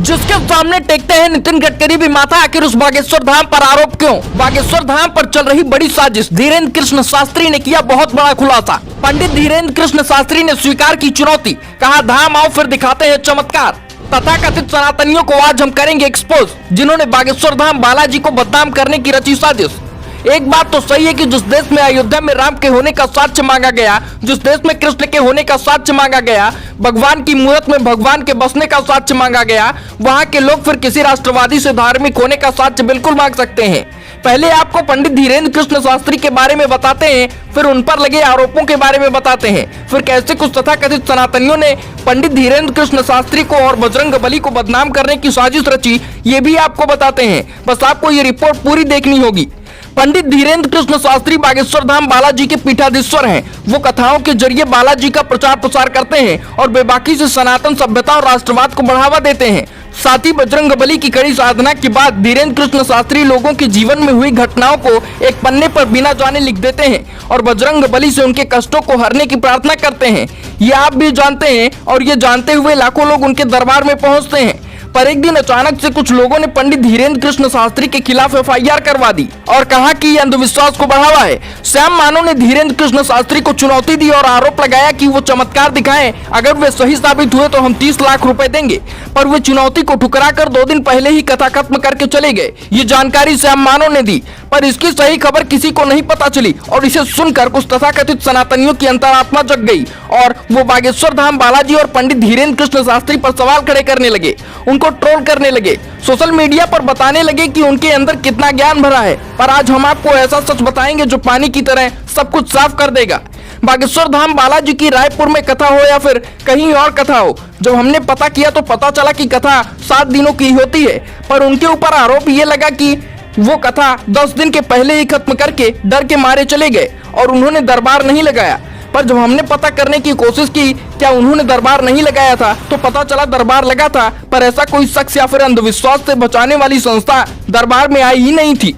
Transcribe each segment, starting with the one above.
जिसके सामने टेकते हैं नितिन गडकरी भी माथा। आखिर उस बागेश्वर धाम पर आरोप क्यों? बागेश्वर धाम पर चल रही बड़ी साजिश। धीरेन्द्र कृष्ण शास्त्री ने किया बहुत बड़ा खुलासा। पंडित धीरेन्द्र कृष्ण शास्त्री ने स्वीकार की चुनौती, कहा धाम आओ फिर दिखाते हैं चमत्कार। तथाकथित सनातनियों को आज हम करेंगे एक्सपोज, जिन्होंने बागेश्वर धाम बालाजी को बदनाम करने की रची साजिश। एक बात तो सही है कि जिस देश में अयोध्या में राम के होने का साक्ष्य मांगा गया, जिस देश में कृष्ण के होने का साक्ष्य मांगा गया, भगवान की मूरत में भगवान के बसने का साक्ष्य मांगा गया, वहां के लोग फिर किसी राष्ट्रवादी से धार्मिक होने का साक्ष्य बिल्कुल मांग सकते हैं। पहले आपको पंडित धीरेन्द्र कृष्ण शास्त्री के बारे में बताते हैं, फिर उन पर लगे आरोपों के बारे में बताते हैं, फिर कैसे कुछ तथाकथित सनातनियों ने पंडित धीरेन्द्र कृष्ण शास्त्री को और बजरंगबली को बदनाम करने की साजिश रची, ये भी आपको बताते हैं। बस आपको ये रिपोर्ट पूरी देखनी होगी। पंडित धीरेन्द्र कृष्ण शास्त्री बागेश्वर धाम बालाजी के पीठाधीश्वर हैं। वो कथाओं के जरिए बालाजी का प्रचार प्रसार करते हैं और बेबाकी से सनातन सभ्यता और राष्ट्रवाद को बढ़ावा देते हैं। साथ ही बजरंगबली की कड़ी साधना के बाद धीरेन्द्र कृष्ण शास्त्री लोगों के जीवन में हुई घटनाओं को एक पन्ने पर बिना जाने लिख देते हैं और बजरंगबली से उनके कष्टों को हरने की प्रार्थना करते हैं। ये आप भी जानते हैं और ये जानते हुए लाखों लोग उनके दरबार में पहुंचते हैं। पर एक दिन अचानक से कुछ लोगों ने पंडित धीरेन्द्र कृष्ण शास्त्री के खिलाफ एफआईआर करवा दी और कहा कि ये अंधविश्वास को बढ़ावा है। श्याम मानो ने धीरेन्द्र कृष्ण शास्त्री को चुनौती दी और आरोप लगाया कि वो चमत्कार दिखाएं, अगर वे सही साबित हुए तो हम 30 लाख रुपए देंगे। पर वे चुनौती को ठुकराकर 2 दिन पहले ही कथा खत्म करके चले गए। ये जानकारी श्याम मानो ने दी, पर इसकी सही खबर किसी को नहीं पता चली और इसे सुनकर कुछ तथाकथित सनातनियों की अंतरात्मा जग गई और वो बागेश्वर धाम बालाजी और पंडित धीरेन्द्र कृष्ण शास्त्री पर सवाल खड़े करने लगे, उनको ट्रोल करने लगे, सोशल मीडिया पर बताने लगे कि उनके अंदर कितना ज्ञान भरा है। पर आज हम आपको ऐसा सच बताएंगे जो पानी की तरह सब कुछ साफ कर देगा। बागेश्वर धाम बालाजी की रायपुर में कथा हो या फिर कहीं और कथा हो, जब हमने पता किया तो पता चला कि कथा 7 दिनों की होती है। पर उनके ऊपर आरोप ये लगा कि वो कथा 10 दिन के पहले ही खत्म करके डर के मारे चले गए और उन्होंने दरबार नहीं लगाया। पर जब हमने पता करने की कोशिश की क्या उन्होंने दरबार नहीं लगाया था, तो पता चला दरबार लगा था। पर ऐसा कोई शख्स या फिर अंधविश्वास से बचाने वाली संस्था दरबार में आई ही नहीं थी।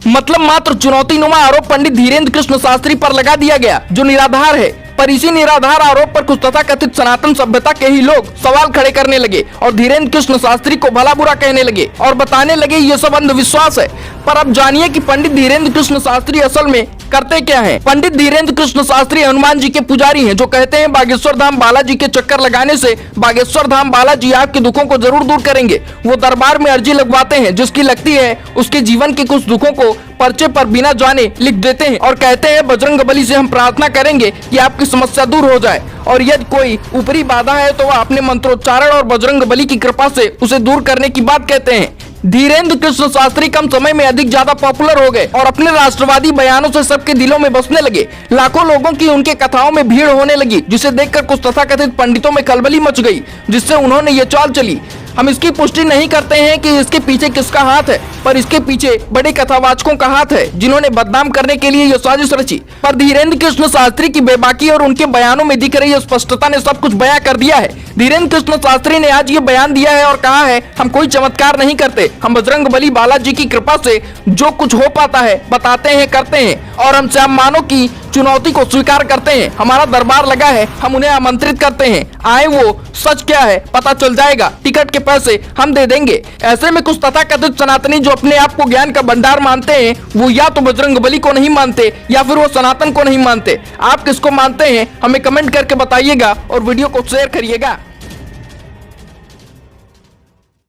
मतलब मात्र चुनौतीनुमा आरोप पंडित धीरेन्द्र कृष्ण शास्त्री पर लगा दिया गया जो निराधार है। पर इसी निराधार आरोप पर कुछ तथाकथित सनातन सभ्यता के ही लोग सवाल खड़े करने लगे और धीरेन्द्र कृष्ण शास्त्री को भला बुरा कहने लगे और बताने लगे ये सब अंधविश्वास है। पर अब जानिए कि पंडित धीरेन्द्र कृष्ण शास्त्री असल में करते क्या हैं। पंडित धीरेन्द्र कृष्ण शास्त्री हनुमान जी के पुजारी हैं, जो कहते हैं बागेश्वर धाम बालाजी के चक्कर लगाने से बागेश्वर धाम बालाजी आपके दुखों को जरूर दूर करेंगे। वो दरबार में अर्जी लगवाते हैं, जिसकी लगती है उसके जीवन के कुछ दुखों को पर्चे पर बिना जाने लिख देते हैं और कहते हैं बजरंगबली से हम प्रार्थना करेंगे कि आपकी समस्या दूर हो जाए और यदि कोई ऊपरी बाधा है तो वह अपने मंत्रोच्चारण और बजरंगबली की कृपा से उसे दूर करने की बात कहते हैं। धीरेन्द्र कृष्ण शास्त्री कम समय में अधिक ज्यादा पॉपुलर हो गए और अपने राष्ट्रवादी बयानों से सबके दिलों में बसने लगे। लाखों लोगों की उनके कथाओं में भीड़ होने लगी, जिसे देखकर कुछ तथाकथित पंडितों में खलबली मच गई, जिससे उन्होंने ये चाल चली। हम इसकी पुष्टि नहीं करते हैं कि इसके पीछे किसका हाथ है, पर इसके पीछे बड़े कथावाचकों का हाथ है, जिन्होंने बदनाम करने के लिए ये साजिश रची। पर धीरेन्द्र कृष्ण शास्त्री की बेबाकी और उनके बयानों में दिख रही स्पष्टता ने सब कुछ बयां कर दिया है। धीरेन्द्र कृष्ण शास्त्री ने आज ये बयान दिया है और कहा है हम कोई चमत्कार नहीं करते, हम बजरंगबली बालाजी की कृपा से जो कुछ हो पाता है बताते हैं, करते हैं और हम श्याम मानो की चुनौती को स्वीकार करते हैं। हमारा दरबार लगा है, हम उन्हें आमंत्रित करते हैं, आए वो सच क्या है पता चल जाएगा, टिकट के पैसे हम दे देंगे। ऐसे में कुछ तथाकथित सनातनी जो अपने आप को ज्ञान का भंडार मानते हैं, वो या तो बजरंगबली को नहीं मानते या फिर वो सनातन को नहीं मानते। आप किसको मानते हैं हमें कमेंट करके बताइएगा और वीडियो को शेयर करिएगा।